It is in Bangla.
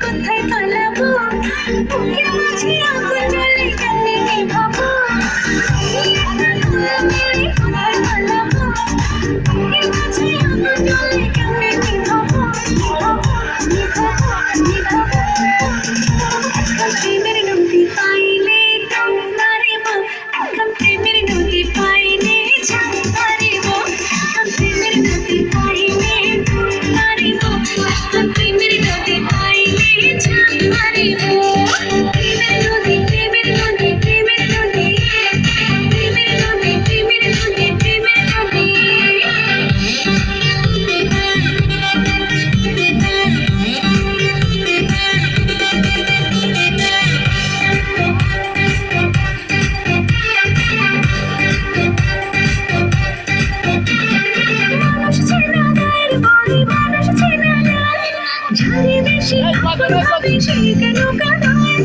কোথায় পালাবো, বুকের মাঝে আগুন জ্বলে কেমনে নিভাবো, কোথায় পালাবো, বুকের মাঝে আগুন জ্বলে কেমনে নিভাবো, নিভাবো, নিভাবো, নিভাবো। এখন প্রেমের নদী পাইলে ডুব মারিব, এখন প্রেমের নদী পাইলে ঝাঁপ মারিব, এখন প্রেমের নদী পাইলে ডুব মারিব, এখন প্রেমের নদী পাইলে ঝাঁপ মারিব। প্রেমের নদী, প্রেমের নদী, প্রেমের নদী, প্রেমের নদী, প্রেমের নদী, প্রেমের নদী। মানুষ চেনা গায়ের বড়ি, মানুষ চেনা যায়, ঝাড়ে বেশি আগুন হবে সেই কেন কাঁদায়।